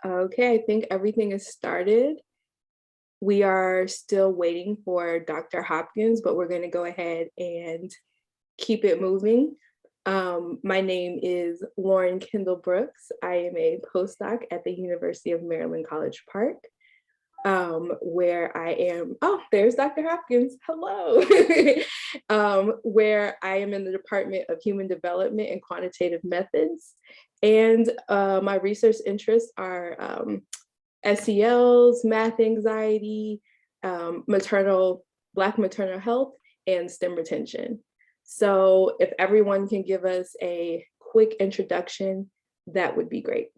Okay, I think everything is started. We are still waiting for Dr. Hopkins, but we're going to go ahead and keep it moving. My name is Lauren Kendall Brooks. I am a postdoc at the University of Maryland College Park, where I am, oh, there's Dr. Hopkins, hello. Where I am in the Department of Human Development and Quantitative Methods. And my research interests are SELs, math anxiety, Black maternal health, and STEM retention. So if everyone can give us a quick introduction, that would be great.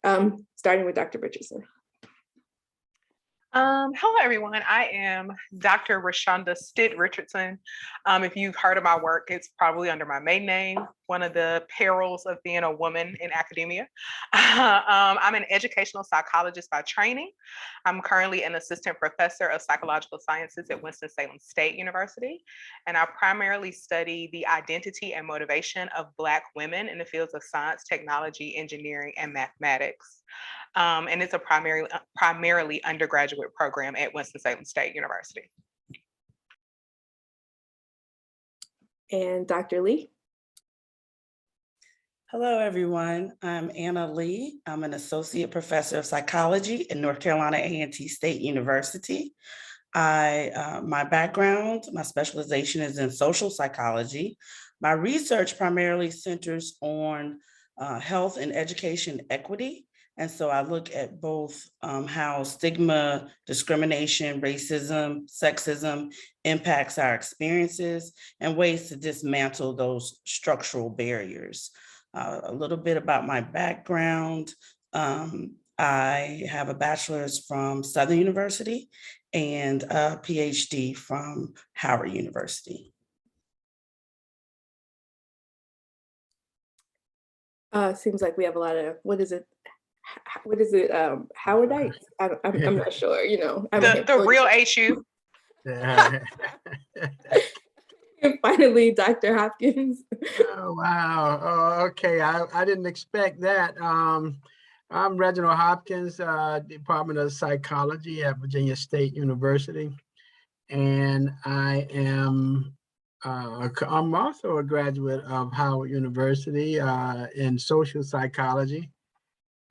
Starting with Dr. Richardson. Hello, everyone. I am Dr. Rashanda Stid Richardson. If you've heard of my work, it's probably under my maiden name, one of the perils of being a woman in academia. I'm an educational psychologist by training. I'm currently an assistant professor of psychological sciences at Winston-Salem State University, and I primarily study the identity and motivation of Black women in the fields of science, technology, engineering, and mathematics. And it's a primarily undergraduate program at Winston-Salem State University. And Dr. Lee. Hello, everyone. I'm Anna Lee. I'm an associate professor of psychology at North Carolina A&T State University. My background, my specialization is in social psychology. My research primarily centers on health and education equity. And so I look at both how stigma, discrimination, racism, sexism impacts our experiences and ways to dismantle those structural barriers. A little bit about my background. I have a bachelor's from Southern University and a PhD from Howard University. Seems like we have a lot of, what is it, Howardites? I'm not sure, you know. The real HU. And finally, Dr. Hopkins. Oh, wow. Oh, okay. I didn't expect that. I'm Reginald Hopkins, Department of Psychology at Virginia State University. And I'm also a graduate of Howard University in social psychology.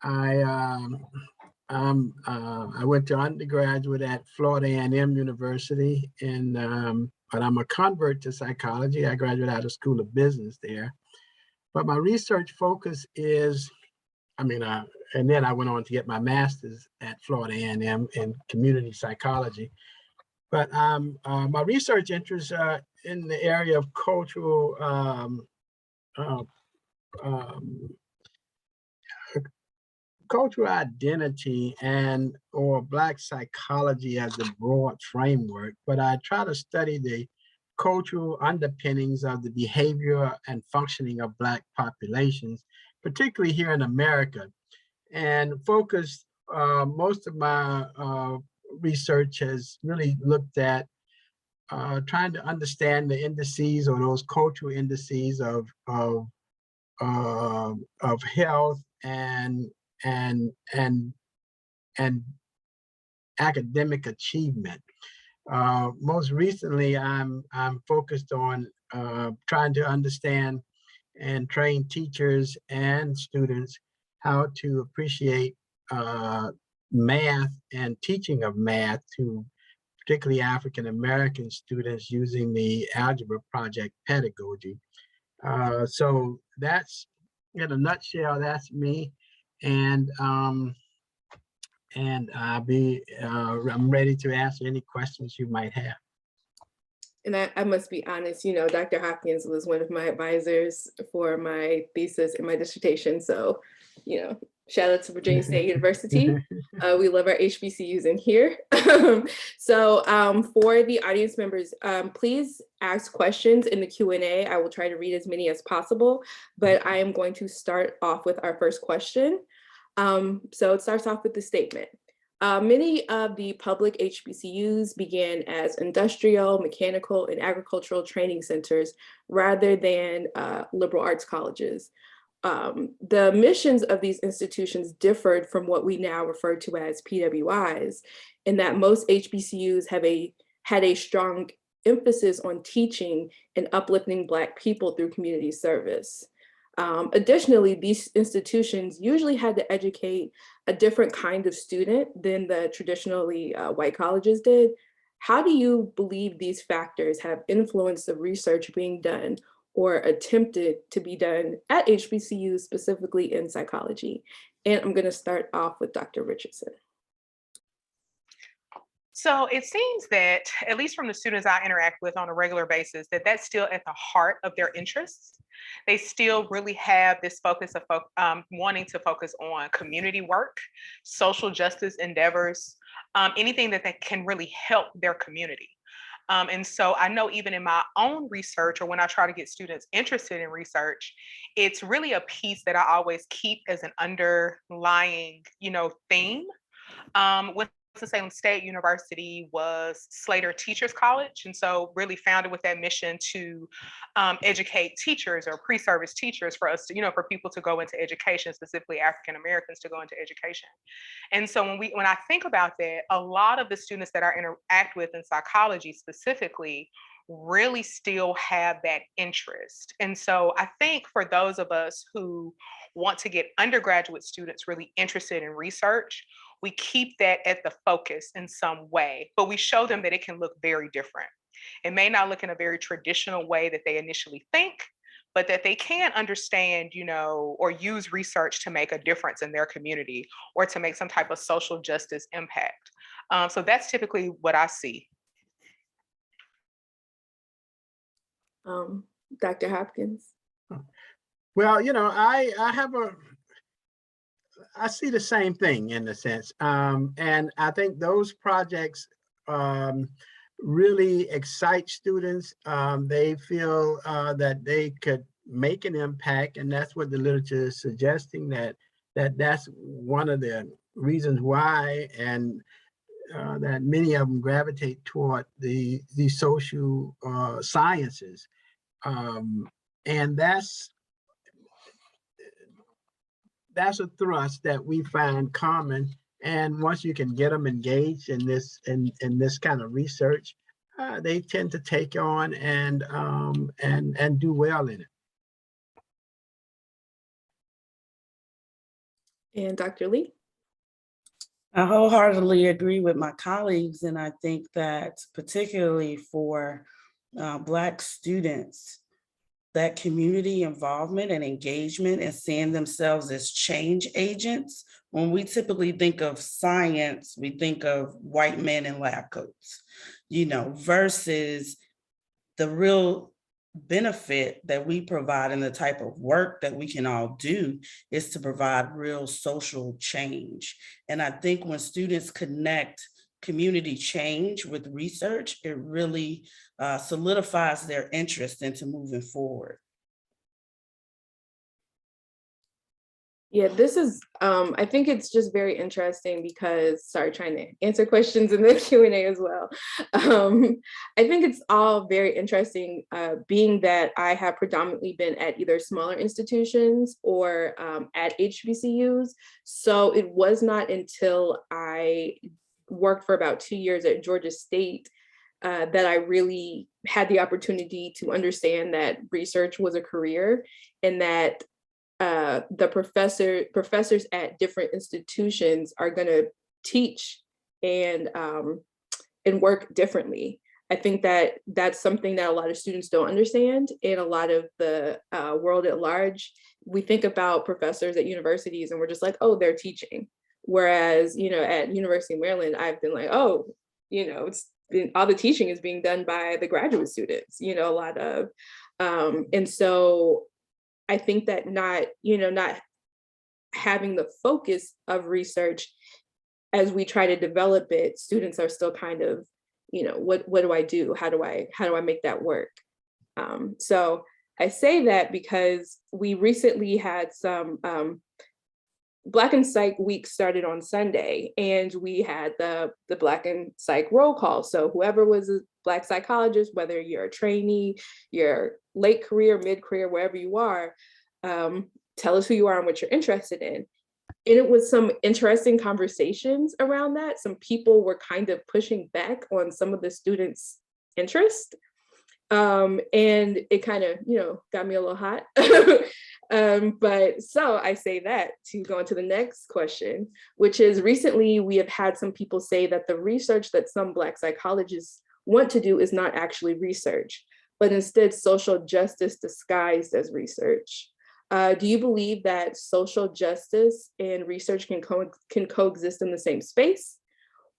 I went to undergraduate at Florida A&M University, but I'm a convert to psychology. I graduated out of School of Business there. But my research focus is, and then I went on to get my master's at Florida A&M in community psychology. But my research interests are in the area of cultural cultural identity or Black psychology as a broad framework, but I try to study the cultural underpinnings of the behavior and functioning of Black populations, particularly here in America, and focused, most of my research has really looked at trying to understand the indices or those cultural indices of health and academic achievement. Most recently, I'm focused on trying to understand and train teachers and students how to appreciate math and teaching of math to particularly African American students using the Algebra Project pedagogy. So that's, in a nutshell, that's me. And I'm ready to answer any questions you might have. And I must be honest, you know, Dr. Hopkins was one of my advisors for my thesis and my dissertation. So, you know, shout out to Virginia State University. We love our HBCUs in here. So for the audience members, please ask questions in the Q&A. I will try to read as many as possible, but I am going to start off with our first question. So it starts off with the statement. Many of the public HBCUs began as industrial, mechanical, and agricultural training centers rather than liberal arts colleges. the missions of these institutions differed from what we now refer to as PWIs, in that most HBCUs had a strong emphasis on teaching and uplifting Black people through community service. Additionally, these institutions usually had to educate a different kind of student than the traditionally white colleges did. How do you believe these factors have influenced the research being done or attempted to be done at HBCUs, specifically in psychology? And I'm going to start off with Dr. Richardson. So it seems that, at least from the students I interact with on a regular basis, that that's still at the heart of their interests. They still really have this focus of wanting to focus on community work, social justice endeavors, anything that can really help their community. And so I know even in my own research, or when I try to get students interested in research, it's really a piece that I always keep as an underlying, theme. Winston-Salem State University was Slater Teachers College, and so really founded with that mission to educate teachers or pre-service teachers for us to, for people to go into education, specifically African Americans to go into education. And so when I think about that, a lot of the students that I interact with in psychology specifically really still have that interest. And so I think for those of us who want to get undergraduate students really interested in research, we keep that at the focus in some way, but we show them that it can look very different. It may not look in a very traditional way that they initially think, but that they can understand, or use research to make a difference in their community or to make some type of social justice impact. So that's typically what I see. Dr. Hopkins. Well, I see the same thing in a sense. And I think those projects really excite students. They feel that they could make an impact, and that's what the literature is suggesting, that's one of the reasons why, and that many of them gravitate toward the social sciences. And that's a thrust that we find common. And once you can get them engaged in this kind of research, they tend to take on and do well in it. And Dr. Lee? I wholeheartedly agree with my colleagues, and I think that particularly for Black students, that community involvement and engagement and seeing themselves as change agents. When we typically think of science, we think of white men in lab coats, versus the real benefit that we provide and the type of work that we can all do is to provide real social change. And I think when students connect community change with research, it really solidifies their interest into moving forward. Yeah, this is, I think it's just very interesting because, sorry, trying to answer questions in the Q&A as well. I think it's all very interesting, being that I have predominantly been at either smaller institutions or at HBCUs. So it was not until I worked for about 2 years at Georgia State that I really had the opportunity to understand that research was a career, and that the professors at different institutions are going to teach and work differently. I think that that's something that a lot of students don't understand, and a lot of the world at large. We think about professors at universities and we're just like, oh, they're teaching. Whereas, at University of Maryland, I've been like, oh, all the teaching is being done by the graduate students, a lot of, and so I think that not having the focus of research as we try to develop it, students are still kind of, what do I do? How do I make that work? So I say that because we recently had some Black and Psych Week started on Sunday, and we had the Black and Psych roll call. So whoever was a Black psychologist, whether you're a trainee, you're late career, mid-career, wherever you are, tell us who you are and what you're interested in. And it was some interesting conversations around that. Some people were kind of pushing back on some of the students' interest. And it kind of, got me a little hot. But so I say that to go into the next question, which is recently we have had some people say that the research that some Black psychologists want to do is not actually research, but instead social justice disguised as research. Do you believe that social justice and research can coexist in the same space?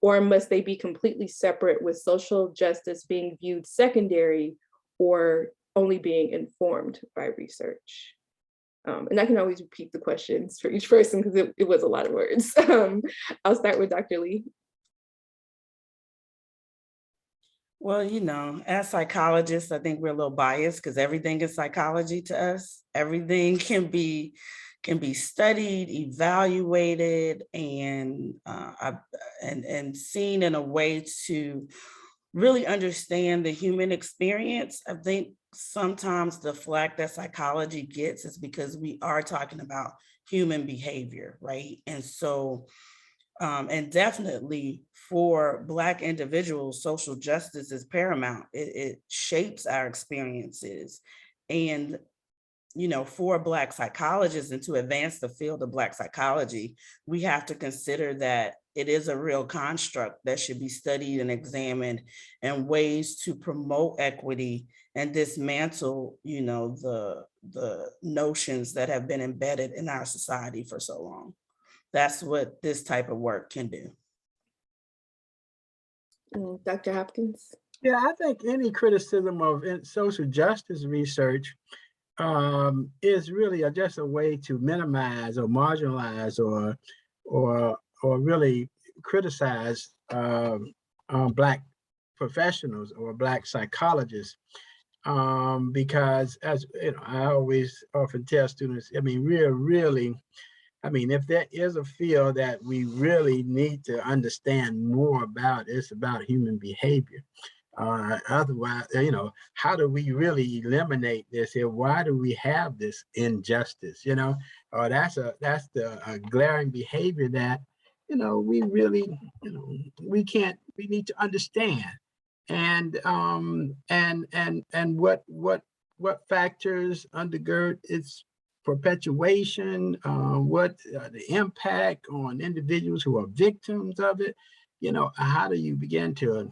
Or must they be completely separate, with social justice being viewed secondary or only being informed by research? And I can always repeat the questions for each person because it was a lot of words. I'll start with Dr. Lee. Well, as psychologists, I think we're a little biased because everything is psychology to us. Everything can be studied, evaluated, and seen in a way to really understand the human experience. I think sometimes the flack that psychology gets is because we are talking about human behavior, right? And so, and definitely for Black individuals, social justice is paramount. It shapes our experiences. And for Black psychologists, and to advance the field of Black psychology, we have to consider that it is a real construct that should be studied and examined, and ways to promote equity and dismantle, the notions that have been embedded in our society for so long. That's what this type of work can do. Dr. Hopkins? Yeah, I think any criticism of social justice research is really just a way to minimize or marginalize or really criticize Black professionals or Black psychologists, because, as I always often tell students, if there is a field that we really need to understand more about, it's about human behavior. Otherwise, how do we really eliminate this here? Why do we have this injustice? That's the glaring behavior that, we really, we need to understand. And what factors undergird its perpetuation, what the impact on individuals who are victims of it, how do you begin to,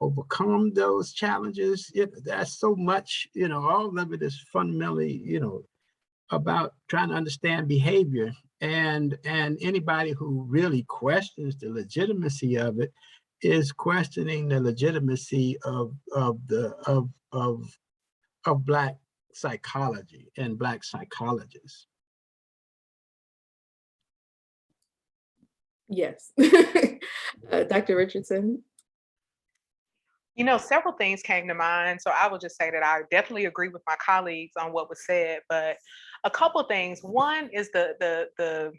overcome those challenges? That's so much, all of it is fundamentally, about trying to understand behavior, and anybody who really questions the legitimacy of it is questioning the legitimacy of Black psychology and Black psychologists. Yes. Dr. Richardson? Several things came to mind. So I will just say that I definitely agree with my colleagues on what was said, but a couple of things. One is the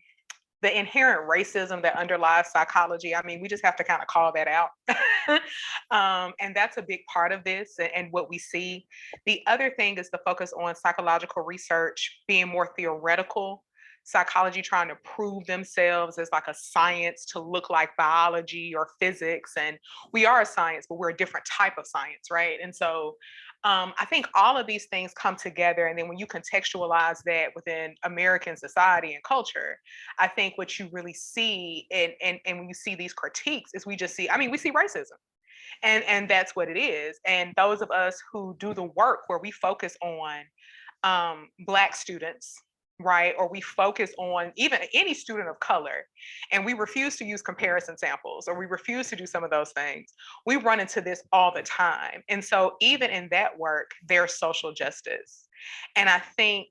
inherent racism that underlies psychology. We just have to kind of call that out. And that's a big part of this and what we see. The other thing is the focus on psychological research being more theoretical, psychology trying to prove themselves as like a science to look like biology or physics. And we are a science, but we're a different type of science, right? And so I think all of these things come together. And then when you contextualize that within American society and culture, I think what you really see and when you see these critiques is we see racism. And that's what it is. And those of us who do the work where we focus on Black students, right? Or we focus on even any student of color, and we refuse to use comparison samples, or we refuse to do some of those things. We run into this all the time. And so even in that work, there's social justice. And I think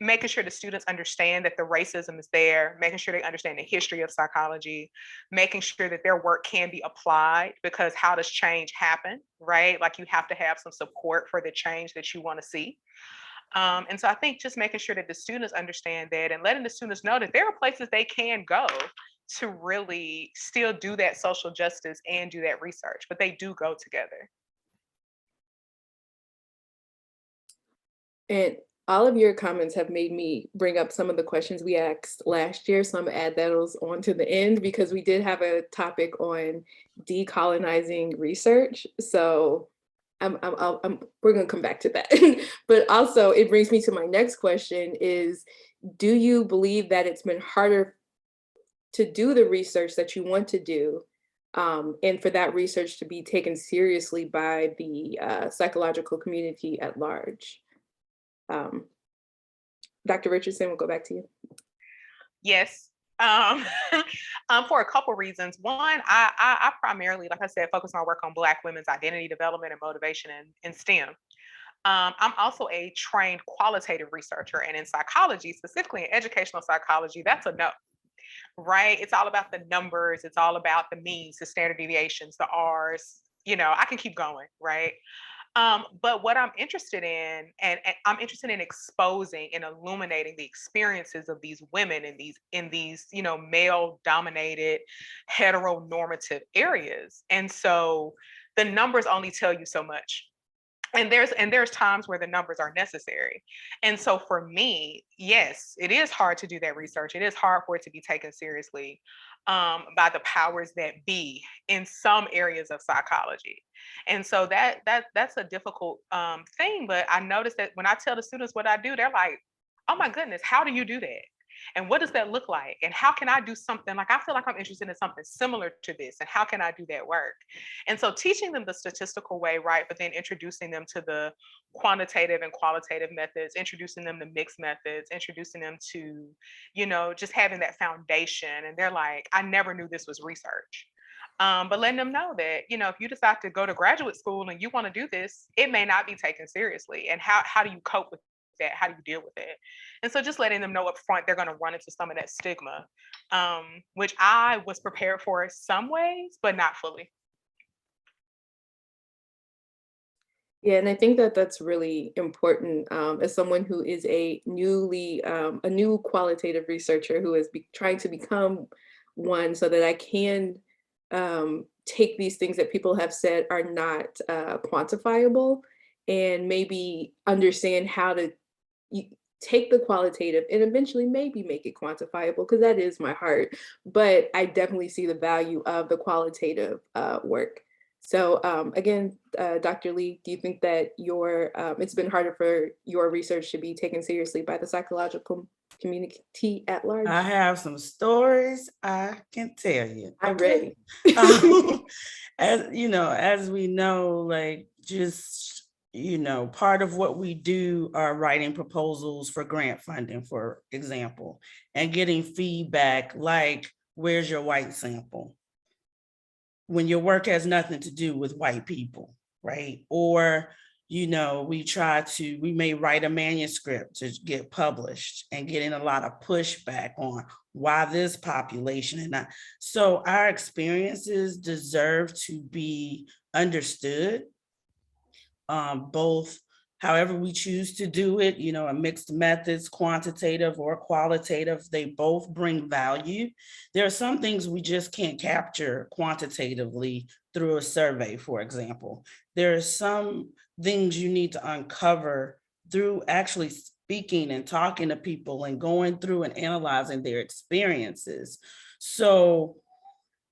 making sure the students understand that the racism is there, making sure they understand the history of psychology, making sure that their work can be applied, because how does change happen, right? Like you have to have some support for the change that you want to see. And so I think just making sure that the students understand that and letting the students know that there are places they can go to really still do that social justice and do that research, but they do go together. And all of your comments have made me bring up some of the questions we asked last year. So I'm gonna add those on to the end because we did have a topic on decolonizing research. So we're gonna come back to that. But also it brings me to my next question is, do you believe that it's been harder to do the research that you want to do, and for that research to be taken seriously by the psychological community at large? Dr. Richardson, we'll go back to you. Yes. For a couple reasons. One, I primarily, like I said, focus my work on Black women's identity development and motivation in STEM. I'm also a trained qualitative researcher, and in psychology, specifically in educational psychology, that's a no, right? It's all about the numbers. It's all about the means, the standard deviations, the R's. I can keep going, right? But what I'm interested in, and I'm interested in exposing and illuminating the experiences of these women in these male-dominated, heteronormative areas. And so the numbers only tell you so much. And there's times where the numbers are necessary. And so for me, yes, it is hard to do that research. It is hard for it to be taken seriously by the powers that be in some areas of psychology. And so that's a difficult thing. But I notice that when I tell the students what I do, they're like, oh my goodness, how do you do that? And what does that look like? And how can I do something? Like, I feel like I'm interested in something similar to this. And how can I do that work? And so teaching them the statistical way, right? But then introducing them to the quantitative and qualitative methods, introducing them to mixed methods, introducing them to, just having that foundation. And they're like, I never knew this was research. But letting them know that, if you decide to go to graduate school and you want to do this, it may not be taken seriously. And how do you cope with that? How do you deal with it? And so just letting them know up front, they're going to run into some of that stigma, which I was prepared for in some ways, but not fully. Yeah, and I think that that's really important as someone who is a new qualitative researcher who is trying to become one, so that I can take these things that people have said are not quantifiable and maybe understand how to take the qualitative and eventually maybe make it quantifiable, because that is my heart. But I definitely see the value of the qualitative work. So again, Dr. Lee, do you think that it's been harder for your research to be taken seriously by the psychological community at large? I have some stories I can tell you. I'm ready. As we know, like just part of what we do are writing proposals for grant funding, for example, and getting feedback like, where's your white sample? When your work has nothing to do with white people, right? Or, we may write a manuscript to get published and getting a lot of pushback on why this population and not. So our experiences deserve to be understood, both however we choose to do it, a mixed methods, quantitative or qualitative, they both bring value. There are some things we just can't capture quantitatively through a survey, for example. There are some things you need to uncover through actually speaking and talking to people and going through and analyzing their experiences. So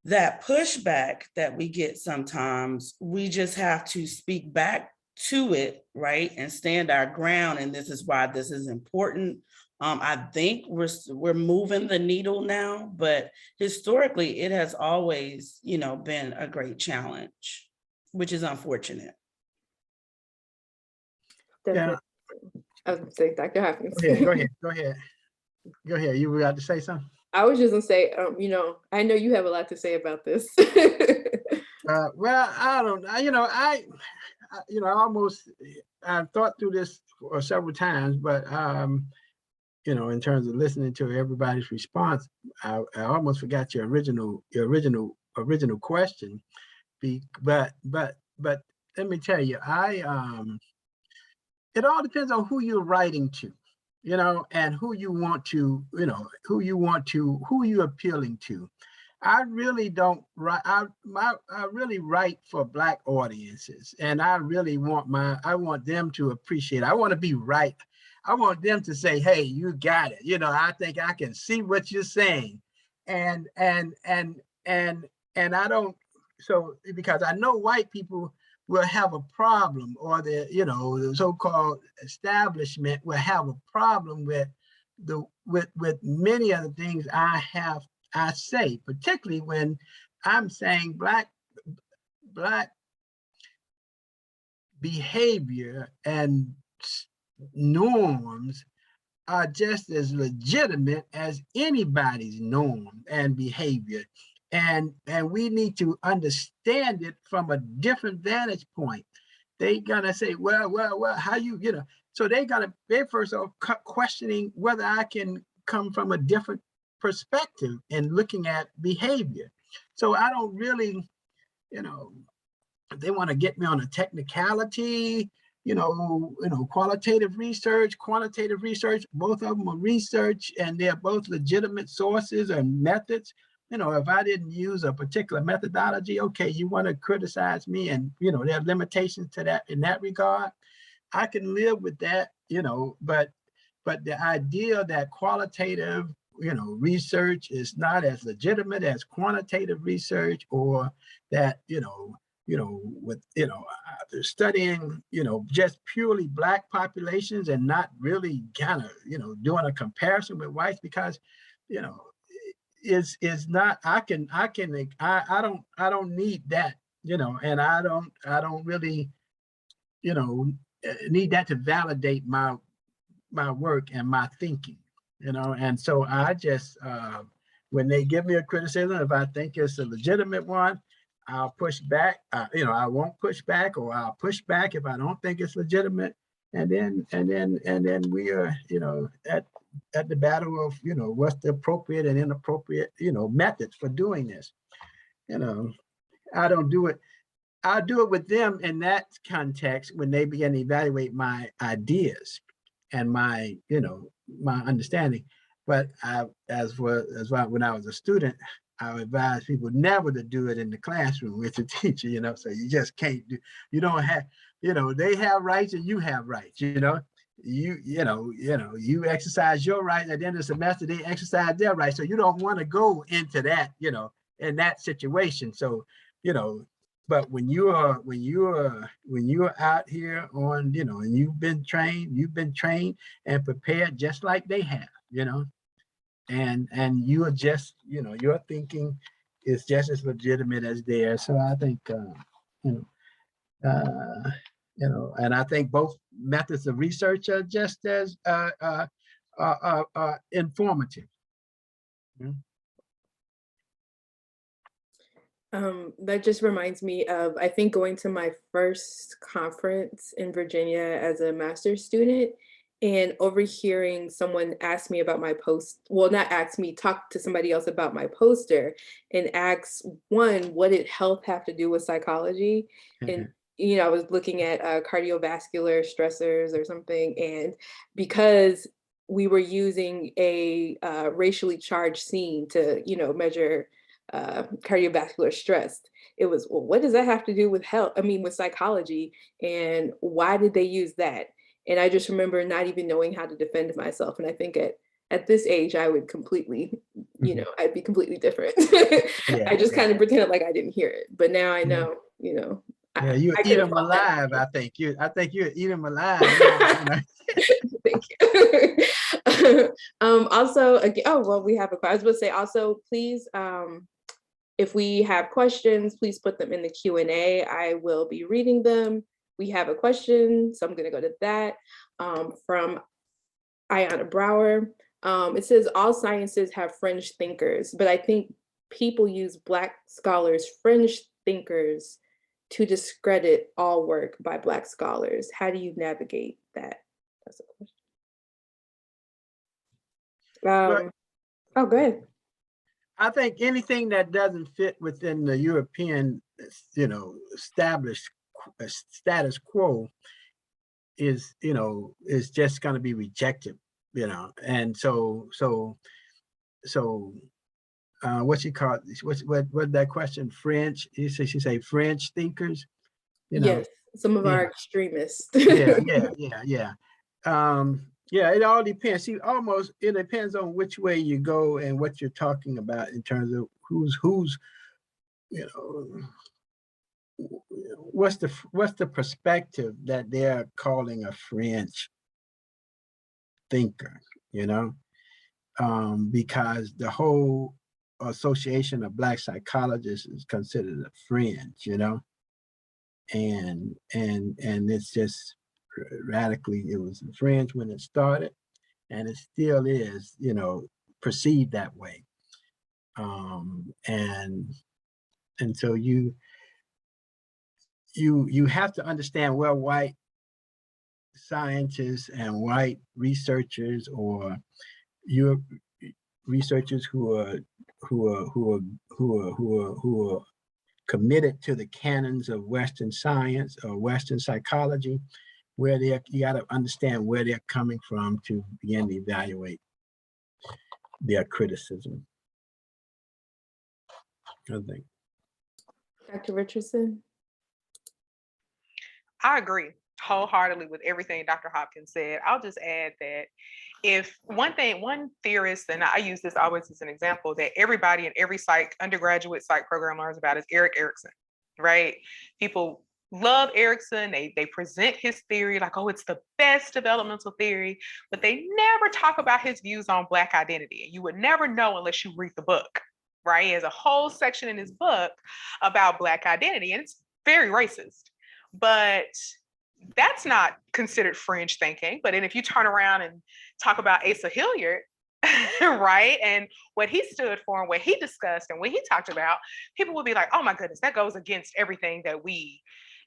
that pushback that we get sometimes, we just have to speak back to it, right, and stand our ground. And this is why this is important. I think we're moving the needle now, but historically it has always, been a great challenge, which is unfortunate. Definitely. Yeah. I was going to say, Dr. Hopkins. Go ahead. You were about to say something? I was just going to say, I know you have a lot to say about this. Well, I don't, I've thought through this several times, but, in terms of listening to everybody's response, I almost forgot your original question. But let me tell you, it all depends on who you're writing to, and who you're appealing to. I really don't write. I really write for Black audiences, and I really want them to appreciate. I want to be right. I want them to say, hey, you got it. You know, I think I can see what you're saying. And I don't, so because I know white people will have a problem, or the, you know, the so-called establishment will have a problem with with many of the things I say, particularly when I'm saying black behavior and norms are just as legitimate as anybody's norm and behavior. And we need to understand it from a different vantage point. They gonna say, well, how you know, so they first off questioning whether I can come from a different perspective in looking at behavior. So I don't really, you know, they want to get me on a technicality, qualitative research, quantitative research. Both of them are research, and they're both legitimate sources and methods. You know, if I didn't use a particular methodology, okay, you want to criticize me, and there are limitations to that in that regard. I can live with that, but the idea that qualitative, research is not as legitimate as quantitative research, or that, they're studying, just purely black populations and not really kind of, doing a comparison with whites, because, is not, I don't need that, and I don't really, need that to validate my work and my thinking, and so I just, when they give me a criticism, if I think it's a legitimate one, I'll push back. I won't push back, or I'll push back if I don't think it's legitimate. And then we are, at the battle of, what's the appropriate and inappropriate, methods for doing this. I don't do it. I'll do it with them in that context when they begin to evaluate my ideas and my, my understanding. But when I was a student, I advise people never to do it in the classroom with the teacher, so you just can't do, you don't have, they have rights and you have rights, you exercise your rights. At the end of the semester, they exercise their rights. So you don't want to go into that, in that situation. So, but when you're out here on, and you've been trained and prepared just like they have, and you are just, your thinking is just as legitimate as theirs. So I think, and I think both methods of research are just as informative. That just reminds me of, I think, going to my first conference in Virginia as a master's student, and overhearing someone ask me about my post, well, not ask me, talk to somebody else about my poster, and ask, one, what did health have to do with psychology? And I was looking at cardiovascular stressors or something, and because we were using a racially charged scene to, measure cardiovascular stress, it was, well, what does that have to do with health? I mean, with psychology, and why did they use that? And I just remember not even knowing how to defend myself. And I think at this age, I would completely, I'd be completely different. Yeah, I just kind of pretended like I didn't hear it. But now I know, Yeah, you eat them alive. I think you eat them alive. Thank you. Also, again, we have I was going to say also, please, if we have questions, please put them in the Q&A. I will be reading them. We have a question, so I'm going to go to that, from Ayana Brower. It says, all sciences have fringe thinkers, but I think people use Black scholars, fringe thinkers, to discredit all work by Black scholars. How do you navigate that? That's a question. Go ahead. I think anything that doesn't fit within the European, established status quo is just going to be rejected, and so what she called, what that question, French, she say French thinkers, Yes, some of our extremists. yeah. Yeah, it all depends. See, it depends on which way you go and what you're talking about in terms of who's, you know, what's the perspective that they're calling a fringe thinker, you know? Because the whole Association of Black Psychologists is considered a fringe, you know? And it's just radically, it was a fringe when it started, and it still is, you know, perceived that way. And so you have to understand where white scientists and white researchers, or your researchers who are committed to the canons of Western science or Western psychology, where you got to understand where they're coming from to begin to evaluate their criticism. I think. Dr. Richardson? I agree wholeheartedly with everything Dr. Hopkins said. I'll just add that if one theorist, and I use this always as an example, that everybody in every undergraduate psych program learns about is Erickson, right? People love Erickson. They present his theory like, oh, it's the best developmental theory, but they never talk about his views on Black identity. And you would never know unless you read the book, right? He has a whole section in his book about Black identity, and it's very racist. But that's not considered fringe thinking. But then if you turn around and talk about Asa Hilliard, right, and what he stood for and what he discussed and what he talked about, people would be like, oh my goodness, that goes against everything that we,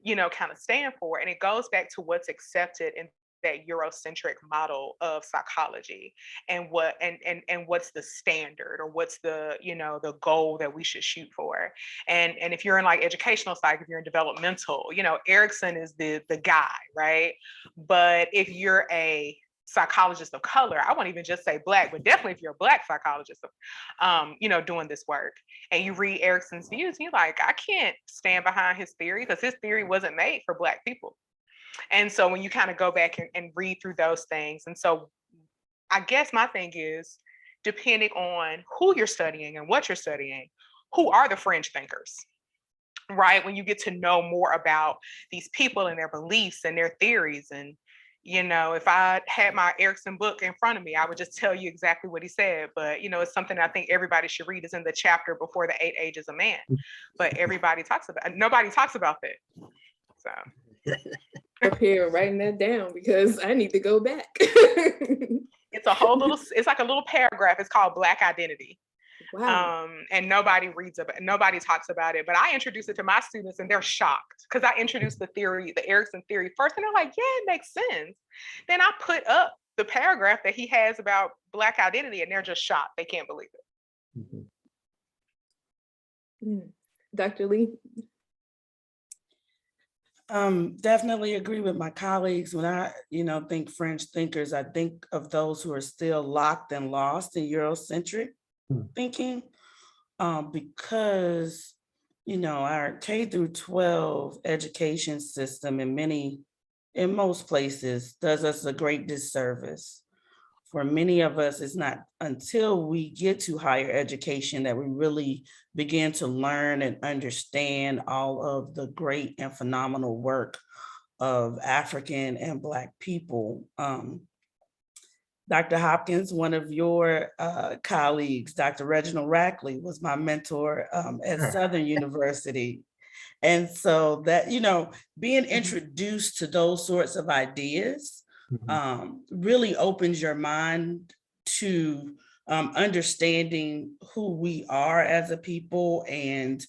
kind of stand for. And it goes back to what's accepted in that Eurocentric model of psychology, and what's the standard, or what's the the goal that we should shoot for. And if you're in like educational psych, if you're in developmental, Erickson is the guy, right? But if you're a psychologist of color, I won't even just say Black, but definitely if you're a Black psychologist, doing this work, and you read Erickson's views, you're like, I can't stand behind his theory, because his theory wasn't made for Black people. And so when you kind of go back and read through those things, and so I guess my thing is, depending on who you're studying and what you're studying, who are the fringe thinkers, right? When you get to know more about these people and their beliefs and their theories. And, if I had my Erickson book in front of me, I would just tell you exactly what he said. But, it's something I think everybody should read. Is in the chapter before the 8 Ages of Man. But nobody talks about that. So. Up here writing that down because I need to go back. It's like a little paragraph. It's called Black Identity. Wow. And nobody talks about it, but I introduce it to my students and they're shocked, because I introduced the Erickson theory first, and they're like, yeah, it makes sense. Then I put up the paragraph that he has about Black identity, and they're just shocked. They can't believe it. Mm-hmm. Dr. Lee? Definitely agree with my colleagues. When I, think fringe thinkers, I think of those who are still locked and lost in Eurocentric thinking, because, our K through 12 education system in most places does us a great disservice. For many of us, it's not until we get to higher education that we really begin to learn and understand all of the great and phenomenal work of African and Black people. Dr. Hopkins, one of your colleagues, Dr. Reginald Rackley, was my mentor at Southern University. And so that, being introduced to those sorts of ideas really opens your mind to understanding who we are as a people and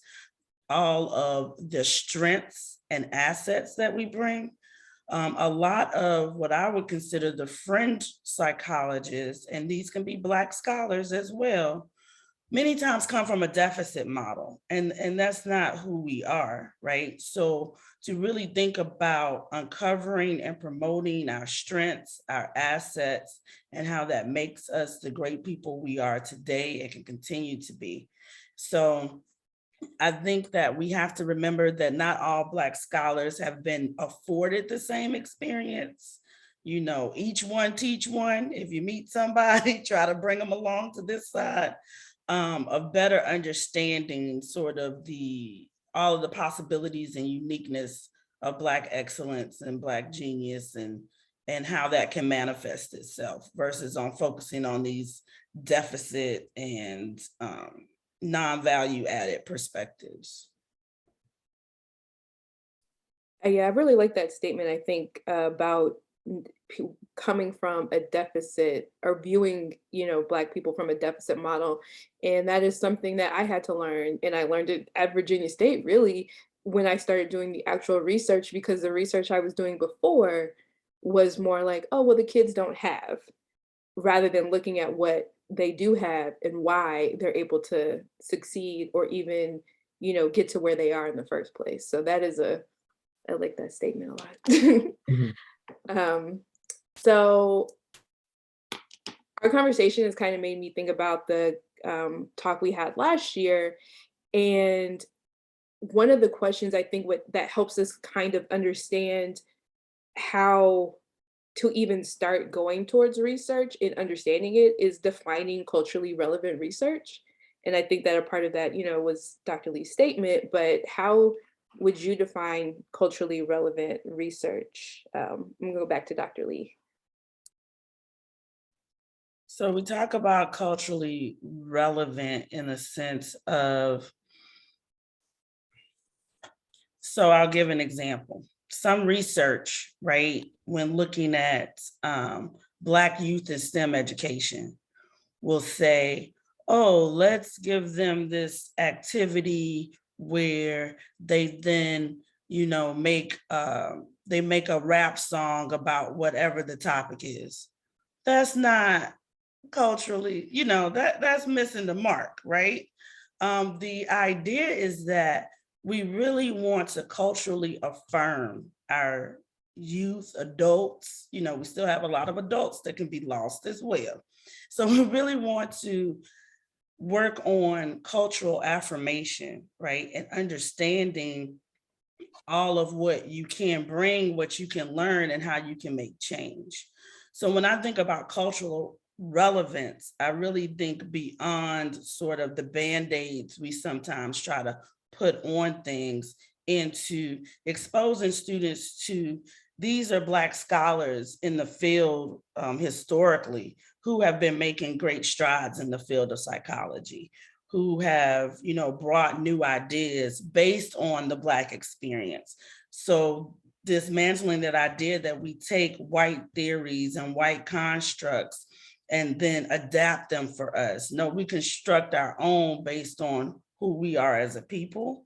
all of the strengths and assets that we bring. A lot of what I would consider the fringe psychologists, and these can be Black scholars as well, many times come from a deficit model, and that's not who we are, right? So to really think about uncovering and promoting our strengths, our assets, and how that makes us the great people we are today and can continue to be. So I think that we have to remember that not all Black scholars have been afforded the same experience. each one teach one. If you meet somebody, try to bring them along to this side, of better understanding sort of all of the possibilities and uniqueness of Black excellence and Black genius, and how that can manifest itself, versus on focusing on these deficit and non-value added perspectives. Yeah, I really like that statement. I think about coming from a deficit, or viewing, Black people from a deficit model. And that is something that I had to learn. And I learned it at Virginia State, really, when I started doing the actual research, because the research I was doing before was more like, oh, well, the kids don't have, rather than looking at what they do have and why they're able to succeed, or even, get to where they are in the first place. So I like that statement a lot. Mhm. So our conversation has kind of made me think about the talk we had last year. And one of the questions I think that helps us kind of understand how to even start going towards research and understanding it is defining culturally relevant research. And I think that a part of that, was Dr. Lee's statement, but how would you define culturally relevant research? I'm gonna go back to Dr. Lee. So we talk about culturally relevant in a sense of, so I'll give an example. Some research, right, when looking at Black youth in STEM education, will say, oh, let's give them this activity where they then, make a rap song about whatever the topic is. That's not culturally, that's missing the mark, right? The idea is that we really want to culturally affirm our youth, adults. We still have a lot of adults that can be lost as well. So we really want to work on cultural affirmation, right? And understanding all of what you can bring, what you can learn, and how you can make change. So when I think about cultural relevance, I really think beyond sort of the band-aids we sometimes try to put on things, into exposing students to, these are Black scholars in the field historically, who have been making great strides in the field of psychology, who have, brought new ideas based on the Black experience. So dismantling that idea that we take white theories and white constructs and then adapt them for us. No, we construct our own based on who we are as a people.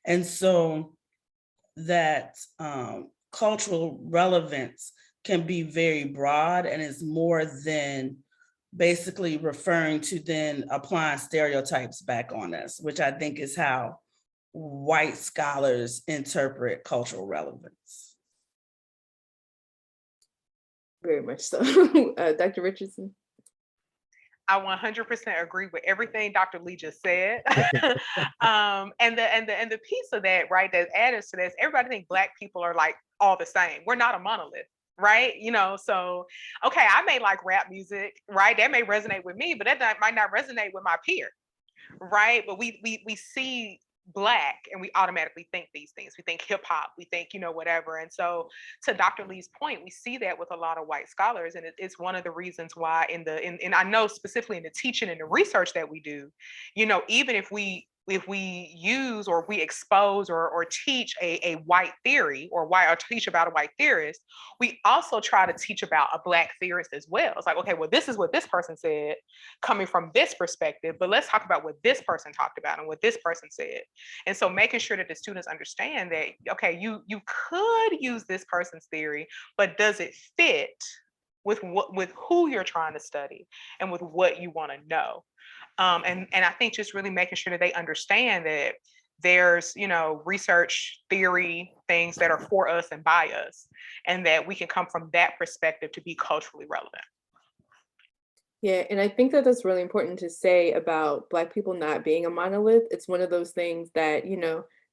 And so that cultural relevance can be very broad, and is more than basically referring to then applying stereotypes back on us, which I think is how white scholars interpret cultural relevance. Very much so. Dr. Richardson? I 100% agree with everything Dr. Lee just said. And the piece of that, right, that added to this, everybody think Black people are like all the same. We're not a monolith, right? So, okay, I may like rap music, right? That may resonate with me, but that might not resonate with my peer, right? But we see Black and we automatically think these things. We think hip hop, we think, whatever. And so to Dr. Lee's point, we see that with a lot of white scholars. And it's one of the reasons why and I know specifically in the teaching and the research that we do, even if we use or we expose or teach a white theory or teach about a white theorist, we also try to teach about a Black theorist as well. It's like, okay, well, this is what this person said coming from this perspective, but let's talk about what this person talked about and what this person said. And so making sure that the students understand that, okay, you could use this person's theory, but does it fit with who you're trying to study and with what you want to know? And I think just really making sure that they understand that there's, research theory things that are for us and by us, and that we can come from that perspective to be culturally relevant. Yeah, and I think that that's really important to say about Black people not being a monolith. It's one of those things that,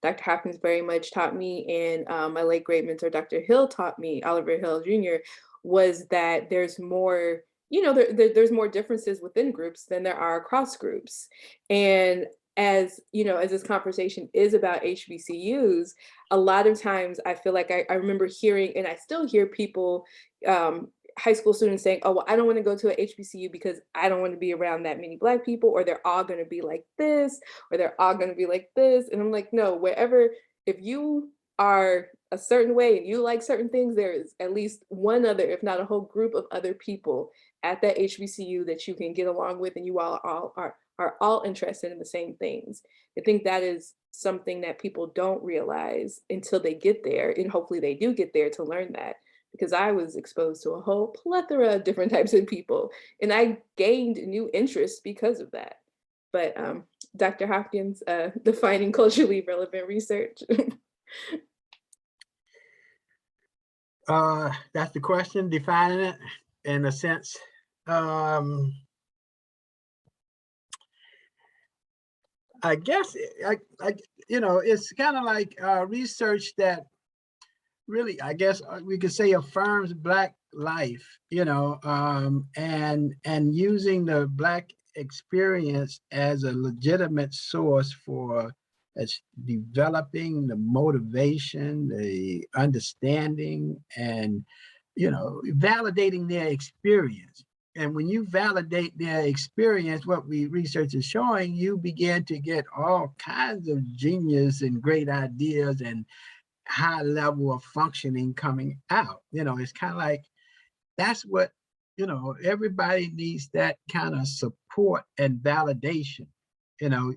Dr. Hopkins very much taught me, and my late great mentor, Dr. Hill, taught me, Oliver Hill Jr., was that there's more, there's more differences within groups than there are across groups. And as as this conversation is about HBCUs, a lot of times I feel like I remember hearing, and I still hear people, high school students saying, oh, well, I don't want to go to a HBCU because I don't want to be around that many Black people, or they're all going to be like this, or they're all going to be like this. And I'm like, no, wherever, if you are a certain way and you like certain things, there is at least one other, if not a whole group of other people at that HBCU that you can get along with, and you all are all interested in the same things. I think that is something that people don't realize until they get there, and hopefully they do get there to learn that, because I was exposed to a whole plethora of different types of people, and I gained new interests because of that. But Dr. Hopkins, defining culturally relevant research. That's the question, defining it in a sense. I guess it's kind of like research that really, I guess we could say, affirms Black life, and using the Black experience as a legitimate source for developing the motivation, the understanding, and validating their experience. And when you validate their experience, what research is showing, you begin to get all kinds of genius and great ideas and high level of functioning coming out. It's kind of like, that's what, everybody needs, that kind of support and validation.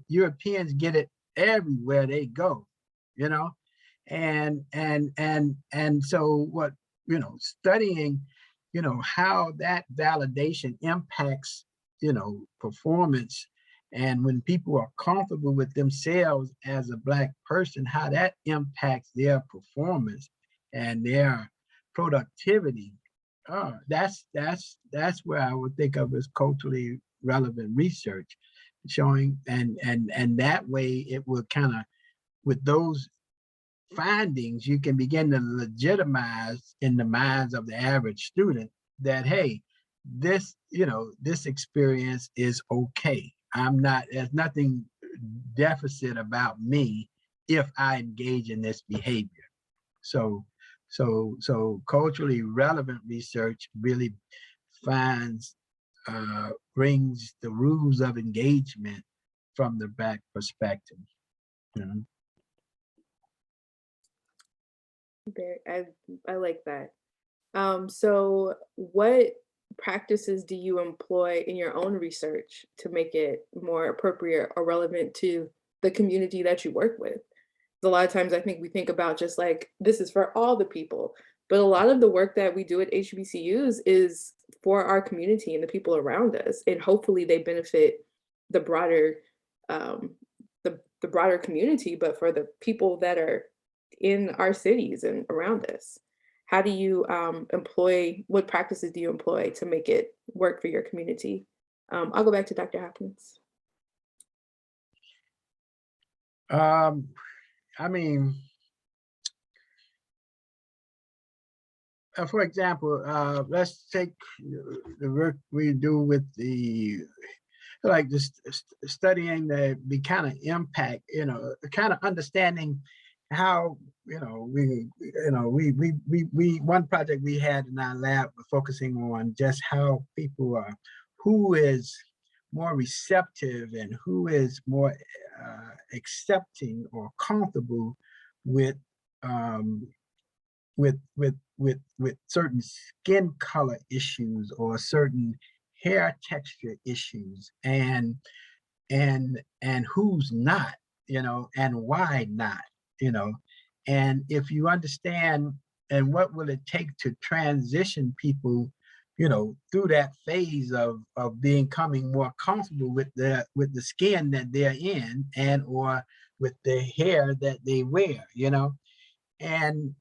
Europeans get it everywhere they go, and so what, studying, how that validation impacts, performance, and when people are comfortable with themselves as a Black person, how that impacts their performance and their productivity. That's where I would think of as culturally relevant research, showing, and that way it will kind of, with those findings, you can begin to legitimize in the minds of the average student that, hey, this experience is okay. There's nothing deficit about me if I engage in this behavior. So culturally relevant research really brings the rules of engagement from the Black perspective. I like that. So what practices do you employ in your own research to make it more appropriate or relevant to the community that you work with? A lot of times I think we think about just like, this is for all the people, but a lot of the work that we do at HBCUs is for our community and the people around us, and hopefully they benefit the broader the broader community, but for the people that are in our cities and around us. How do you what practices do you employ to make it work for your community? I'll go back to Dr. Hopkins. I mean, for example, let's take the work we do with just studying the kind of impact, kind of understanding how, we one project we had in our lab focusing on just how people are, who is more receptive and who is more accepting or comfortable with certain skin color issues or certain hair texture issues, and who's not, and why not, and if you understand, and what will it take to transition people, through that phase of becoming more comfortable with the skin that they're in, and or with the hair that they wear, and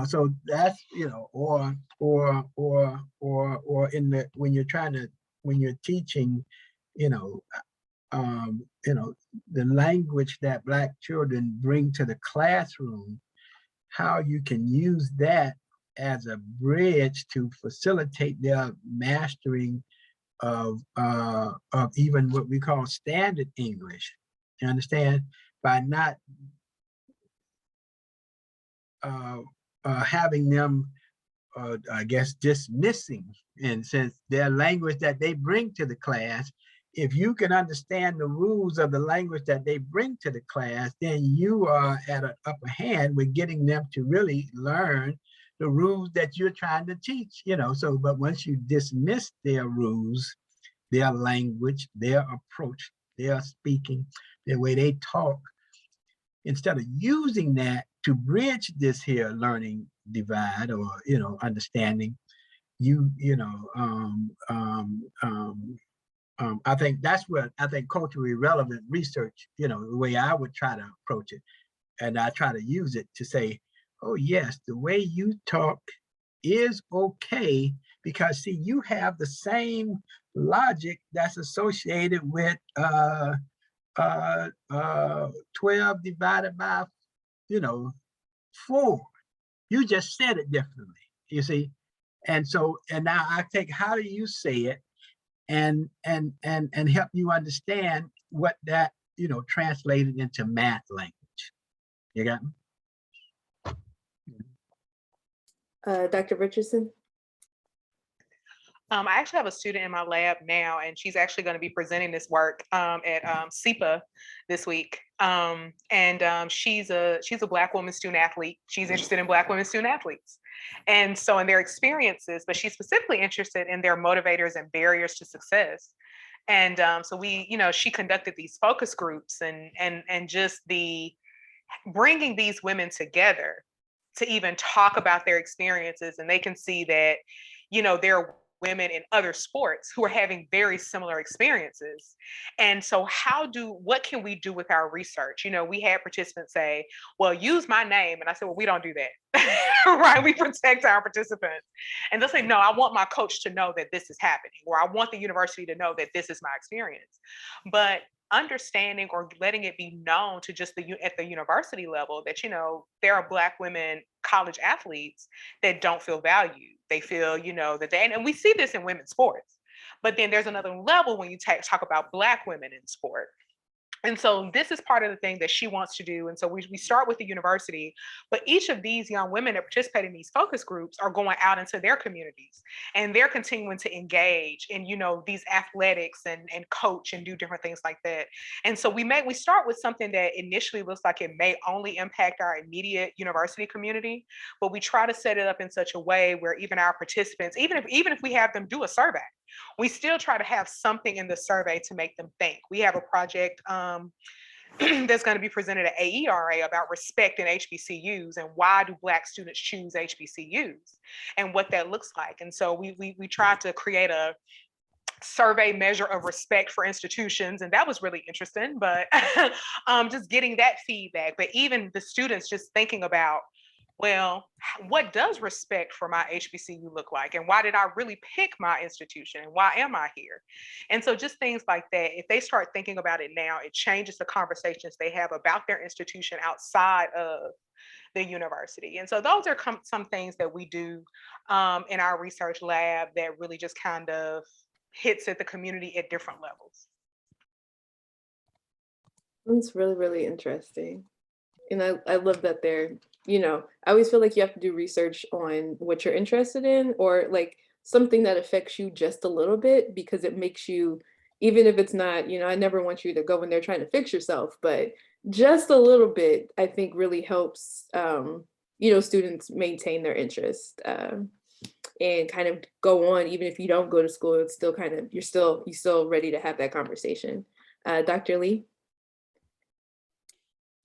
so that's, or in the, when you're teaching, the language that Black children bring to the classroom, how you can use that as a bridge to facilitate their mastering of even what we call standard English. You understand? By not having them, I guess, dismissing, and since their language that they bring to the class, if you can understand the rules of the language that they bring to the class, then you are at an upper hand with getting them to really learn the rules that you're trying to teach, you know. So, but once you dismiss their rules, their language, their approach, their speaking, the way they talk, instead of using that to bridge this here learning divide, or, you know, understanding, I think that's what I think culturally relevant research, you know, the way I would try to approach it. And I try to use it to say, oh yes, the way you talk is okay, because see, you have the same logic that's associated with 12 divided by, you know, 4. You just said it differently, you see. And so, and now I take, how do you say it, and help you understand what that, you know, translated into math language. You got me? Dr. Richardson? I actually have a student in my lab now, and she's actually going to be presenting this work at SEPA this week. She's a Black woman student athlete. She's interested in Black women student athletes. And so in their experiences, but she's specifically interested in their motivators and barriers to success. And so we, you know, she conducted these focus groups and just the bringing these women together to even talk about their experiences. And they can see that, you know, there are women in other sports who are having very similar experiences. And so what can we do with our research? You know, we had participants say, well, use my name. And I said, well, we don't do that, right? We protect our participants. And they'll say, no, I want my coach to know that this is happening, or I want the university to know that this is my experience. But understanding or letting it be known to just at the university level that, you know, there are Black women college athletes that don't feel valued. They feel, you know, that and we see this in women's sports, but then there's another level when you talk about Black women in sport. And so this is part of the thing that she wants to do. And so we start with the university, but each of these young women that participate in these focus groups are going out into their communities, and they're continuing to engage in, you know, these athletics and coach and do different things like that. And so we start with something that initially looks like it may only impact our immediate university community, but we try to set it up in such a way where even our participants, even if we have them do a survey, we still try to have something in the survey to make them think. We have a project that's going to be presented at AERA about respect in HBCUs and why do Black students choose HBCUs and what that looks like. And so we tried to create a survey measure of respect for institutions, and that was really interesting, but just getting that feedback. But even the students just thinking about, well, what does respect for my HBCU look like? And why did I really pick my institution? And why am I here? And so just things like that, if they start thinking about it now, it changes the conversations they have about their institution outside of the university. And so those are some things that we do in our research lab that really just kind of hits at the community at different levels. It's really, really interesting. And I love that they're, you know, I always feel like you have to do research on what you're interested in, or like something that affects you just a little bit, because it makes you, even if it's not, you know, I never want you to go in there trying to fix yourself, but just a little bit, I think really helps, you know, students maintain their interest and kind of go on, even if you don't go to school, it's still kind of, you're still ready to have that conversation. Dr. Lee?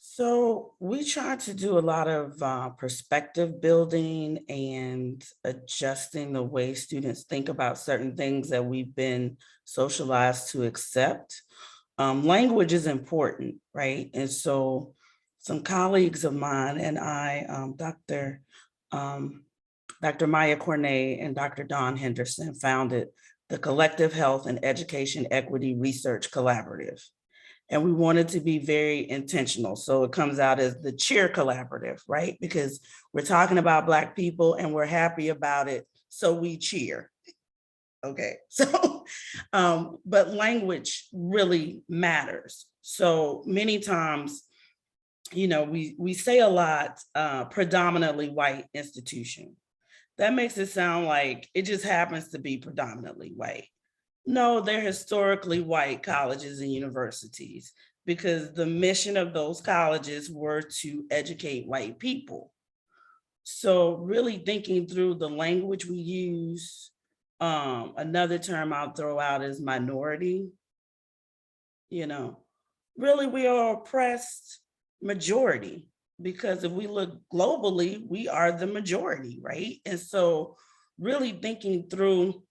So we try to do a lot of perspective building and adjusting the way students think about certain things that we've been socialized to accept. Language is important, right? And so some colleagues of mine and I, Dr. Maya Cornet and Dr. Dawn Henderson, founded the Collective Health and Education Equity Research Collaborative. And we wanted to be very intentional. So it comes out as the cheer collaborative, right? Because we're talking about Black people and we're happy about it, so we cheer. Okay, so, but language really matters. So many times, you know, we say a lot, predominantly white institution. That makes it sound like it just happens to be predominantly white. No, they're historically white colleges and universities, because the mission of those colleges were to educate white people. So really thinking through the language we use, another term I'll throw out is minority. You know, really we are oppressed majority, because if we look globally, we are the majority, right? And so really thinking through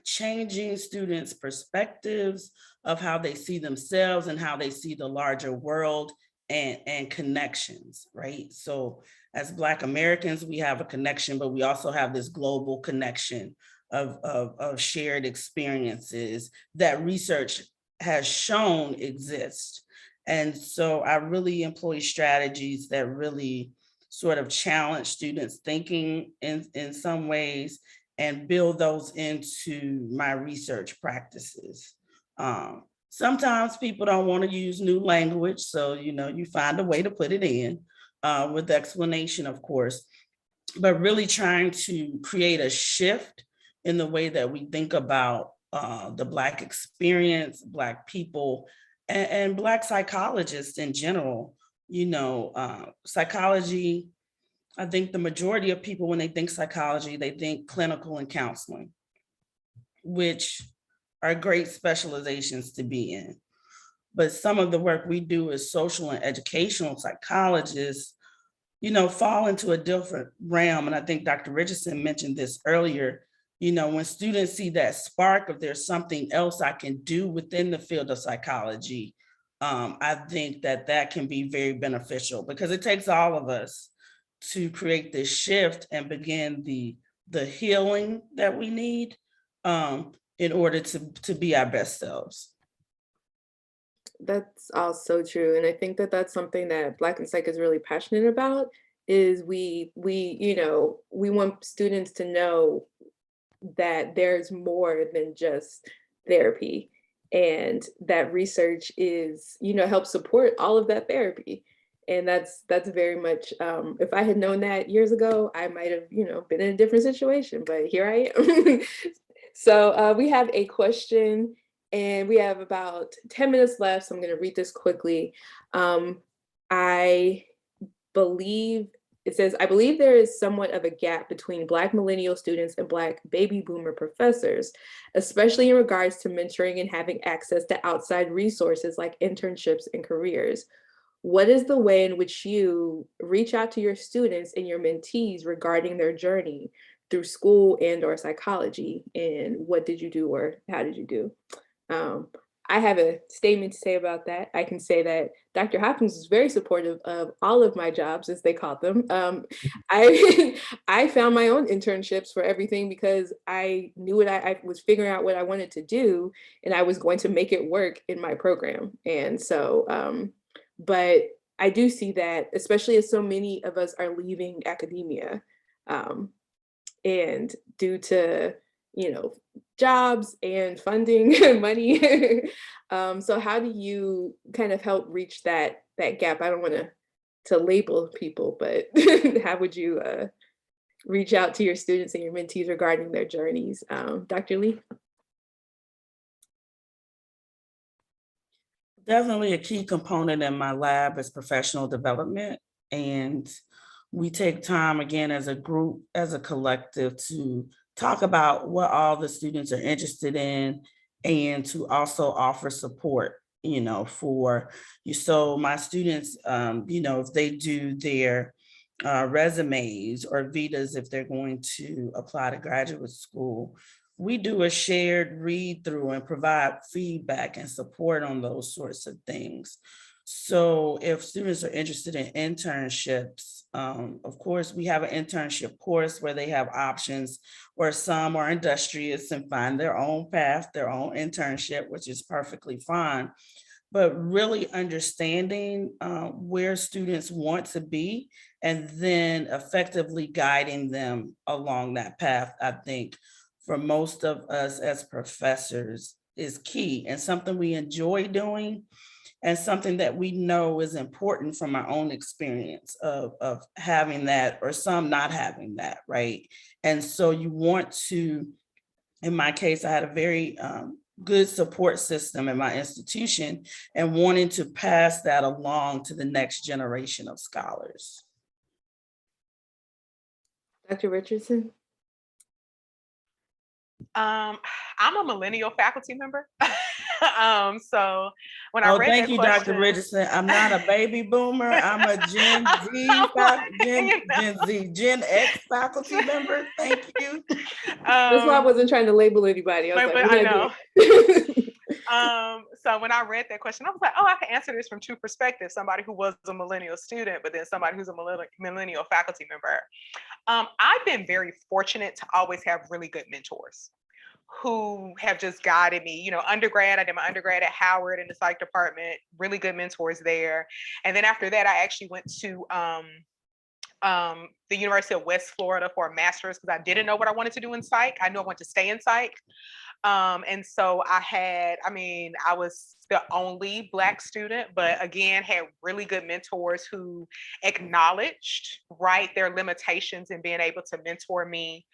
changing students' perspectives of how they see themselves and how they see the larger world, and connections, right? So as Black Americans, we have a connection, but we also have this global connection of shared experiences that research has shown exist. And so I really employ strategies that really sort of challenge students' thinking in some ways, and build those into my research practices. Sometimes people don't want to use new language, so you know, you find a way to put it in with explanation, of course, but really trying to create a shift in the way that we think about the Black experience, Black people, and Black psychologists in general. You know, psychology, I think the majority of people, when they think psychology, they think clinical and counseling, which are great specializations to be in. But some of the work we do as social and educational psychologists, you know, fall into a different realm. And I think Dr. Richardson mentioned this earlier. You know, when students see that spark of there's something else I can do within the field of psychology, I think that that can be very beneficial, because it takes all of us to create this shift and begin the healing that we need in order to be our best selves. That's all so true. And I think that that's something that Black and Psych is really passionate about, is we you know, we want students to know that there's more than just therapy, and that research is, you know, helps support all of that therapy. And that's very much, if I had known that years ago, I might have, you know, been in a different situation, but here I am. So we have a question, and we have about 10 minutes left, so I'm going to read this quickly. I believe it says, I believe there is somewhat of a gap between Black millennial students and Black baby boomer professors, especially in regards to mentoring and having access to outside resources like internships and careers. What is the way in which you reach out to your students and your mentees regarding their journey through school and or psychology? And what did you do, or how did you do? I have a statement to say about that. I can say that Dr. Hopkins was very supportive of all of my jobs, as they called them. I found my own internships for everything, because I knew what I was figuring out what I wanted to do, and I was going to make it work in my program. And so, but I do see that, especially as so many of us are leaving academia, and due to, you know, jobs and funding money. So how do you kind of help reach that gap? I don't want to label people, but how would you reach out to your students and your mentees regarding their journeys? Dr. Lee? Definitely a key component in my lab is professional development. And we take time, again, as a group, as a collective, to talk about what all the students are interested in, and to also offer support, you know, for you. So my students, you know, if they do their resumes or VITAs, if they're going to apply to graduate school, we do a shared read through and provide feedback and support on those sorts of things. So if students are interested in internships, of course, we have an internship course where they have options, where some are industrious and find their own path, their own internship, which is perfectly fine. but really understanding where students want to be and then effectively guiding them along that path, I think, for most of us as professors is key and something we enjoy doing and something that we know is important from our own experience of having that or some not having that, right? And so you want to, in my case, I had a very good support system in my institution and wanting to pass that along to the next generation of scholars. Dr. Richardson? I'm a millennial faculty member. So when I read thank that you, question, Dr. Richardson. I'm not a baby boomer. I'm a Gen Z, Gen X faculty member. Thank you. That's why I wasn't trying to label anybody. I was but like, I we're know. not good. So when I read that question, I was like, oh, I can answer this from two perspectives: somebody who was a millennial student, but then somebody who's a millennial faculty member. I've been very fortunate to always have really good mentors who have just guided me. You know, undergrad, I did my undergrad at Howard in the psych department, really good mentors there. And then after that, I actually went to the University of West Florida for a master's because I didn't know what I wanted to do in psych. I knew I wanted to stay in psych. And so I was the only Black student, but again, had really good mentors who acknowledged, right, their limitations in being able to mentor me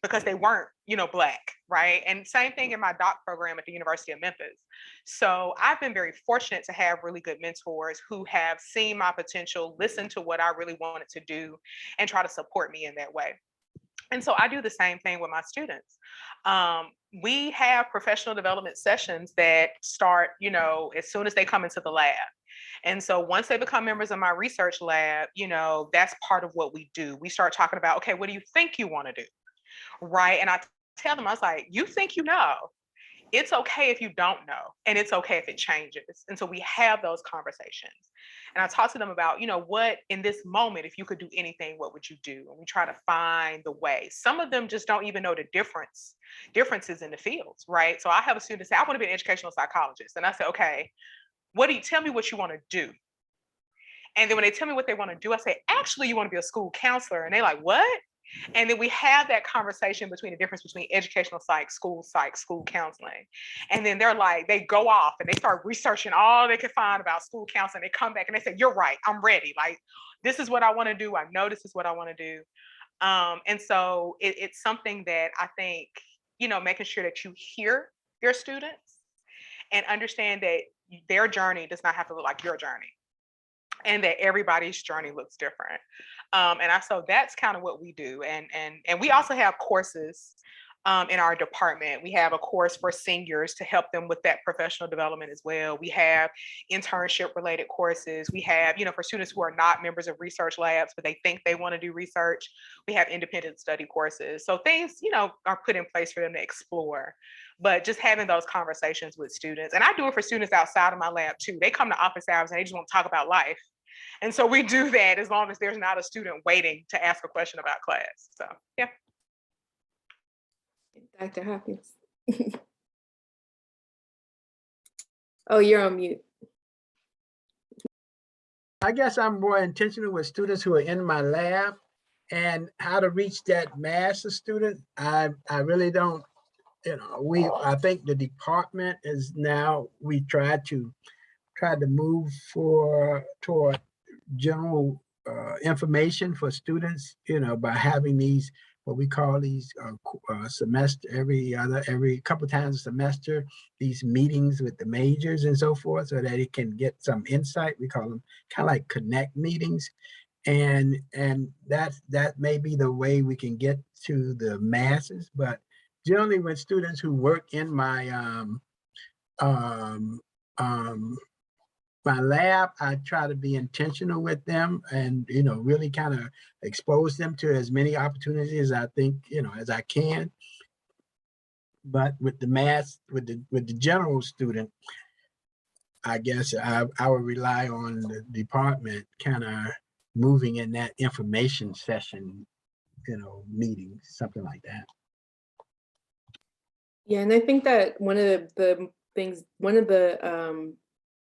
because they weren't, Black, right? And same thing in my doc program at the University of Memphis. So I've been very fortunate to have really good mentors who have seen my potential, listened to what I really wanted to do, and try to support me in that way. And so I do the same thing with my students. We have professional development sessions that start, as soon as they come into the lab. And so once they become members of my research lab, that's part of what we do. We start talking about, okay, what do you think you want to do? Right. And I tell them, I was like, you think you know. It's okay if you don't know, and it's okay if it changes. And so we have those conversations. And I talk to them about, what in this moment, if you could do anything, what would you do? And we try to find the way. Some of them just don't even know the differences in the fields, right? So I have a student say, I want to be an educational psychologist. And I say, okay, tell me what you want to do? And then when they tell me what they want to do, I say, actually, you want to be a school counselor. And they're like, what? And then we have that conversation between the difference between educational psych, school counseling. And then they're like, they go off and they start researching all they can find about school counseling. They come back and they say, you're right, I'm ready. Like, this is what I want to do. I know this is what I want to do. And so it's something that I think, making sure that you hear your students and understand that their journey does not have to look like your journey, and that everybody's journey looks different. So that's kind of what we do. And we also have courses in our department. We have a course for seniors to help them with that professional development as well. We have internship related courses. We have, for students who are not members of research labs, but they think they want to do research, we have independent study courses. So things, are put in place for them to explore. But just having those conversations with students, and I do it for students outside of my lab too. They come to office hours and they just want to talk about life. And so we do that as long as there's not a student waiting to ask a question about class. So, yeah. Dr. Hopkins. Oh, you're on mute. I guess I'm more intentional with students who are in my lab and how to reach that mass of students. I really don't, I think the department is now, we try to move toward general information for students, by having these, what we call these semester, every couple times a semester, these meetings with the majors and so forth, so that it can get some insight. We call them kind of like connect meetings. And that may be the way we can get to the masses. But generally when students who work in my my lab, I try to be intentional with them and, really kind of expose them to as many opportunities as I think, as I can. But with the mass, with the general student, I guess I would rely on the department kind of moving in that information session, meeting, something like that. Yeah, and I think that one of the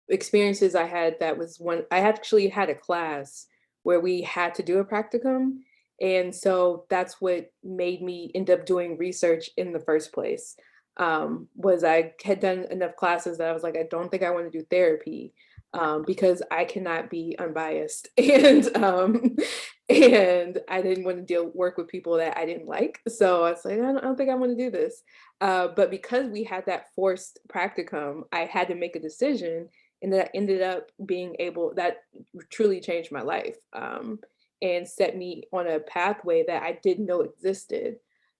experiences I had, that was one, I actually had a class where we had to do a practicum. And so that's what made me end up doing research in the first place. Was I had done enough classes that I was like, I don't think I want to do therapy, because I cannot be unbiased. And I didn't want to work with people that I didn't like. So I was like, I don't think I want to do this. But because we had that forced practicum, I had to make a decision, and that ended up being able, that truly changed my life, and set me on a pathway that I didn't know existed.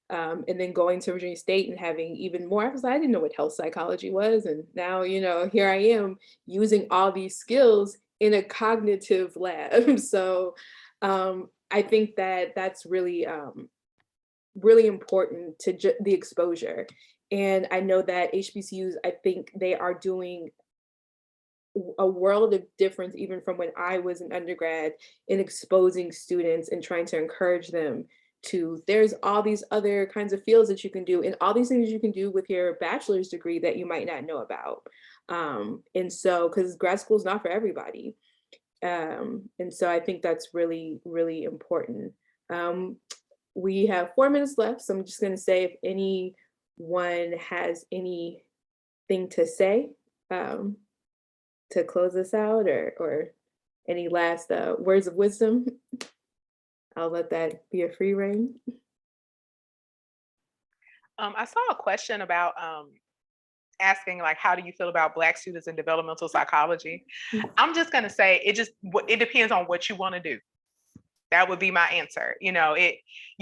And then going to Virginia State and having even more, I was like, I didn't know what health psychology was. And now, here I am using all these skills in a cognitive lab. So I think that that's really, really important to the exposure. And I know that HBCUs, I think they are doing a world of difference, even from when I was an undergrad, in exposing students and trying to encourage them to, there's all these other kinds of fields that you can do, and all these things you can do with your bachelor's degree that you might not know about. And so, because grad school is not for everybody. And so I think that's really, really important. We have 4 minutes left, so I'm just going to say, if anyone has anything to say, to close us out, or any last words of wisdom, I'll let that be a free reign. I saw a question about asking, like, how do you feel about Black students in developmental psychology? I'm just going to say it depends on what you want to do. That would be my answer. You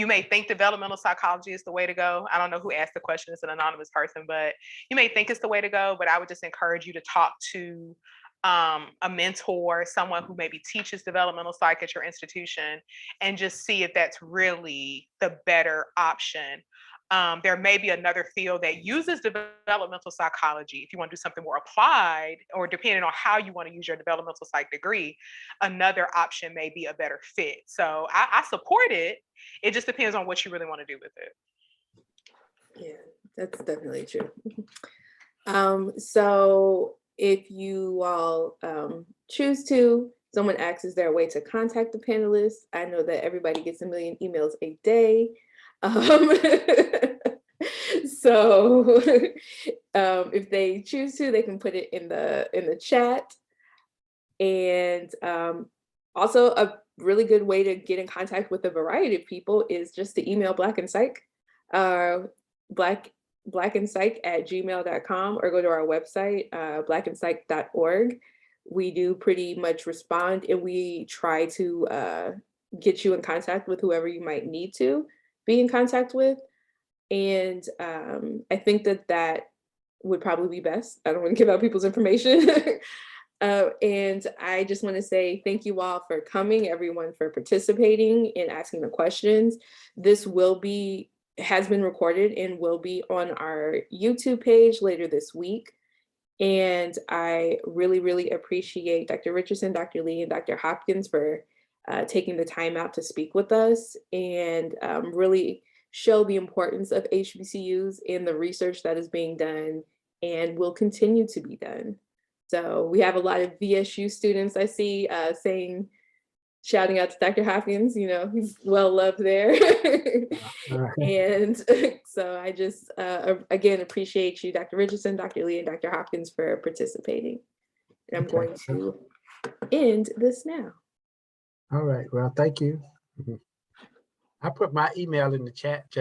may think developmental psychology is the way to go. I don't know who asked the question. It's an anonymous person, but you may think it's the way to go. But I would just encourage you to talk to a mentor, someone who maybe teaches developmental psych at your institution, and just see if that's really the better option. There may be another field that uses developmental psychology. If you want to do something more applied, or depending on how you want to use your developmental psych degree, another option may be a better fit. So I support it. It just depends on what you really want to do with it. Yeah, that's definitely true. So if you all choose to, someone asks, is there a way to contact the panelists? I know that everybody gets a million emails a day. So if they choose to, they can put it in the chat. And also, a really good way to get in contact with a variety of people is just to email Black and Psych, blackandpsych@gmail.com, or go to our website, blackandpsych.org. We do pretty much respond, and we try to get you in contact with whoever you might need to be in contact with. And I think that would probably be best. I don't want to give out people's information. And I just want to say thank you all for coming, everyone for participating and asking the questions. This has been recorded and will be on our YouTube page later this week. And I really, really appreciate Dr. Richardson, Dr. Lee, and Dr. Hopkins for taking the time out to speak with us, and really show the importance of HBCUs and the research that is being done and will continue to be done. So we have a lot of VSU students I see shouting out to Dr. Hopkins, he's well loved there. And so I just, again, appreciate you, Dr. Richardson, Dr. Lee, and Dr. Hopkins for participating. And I'm going to end this now. All right, well, thank you. I put my email in the chat just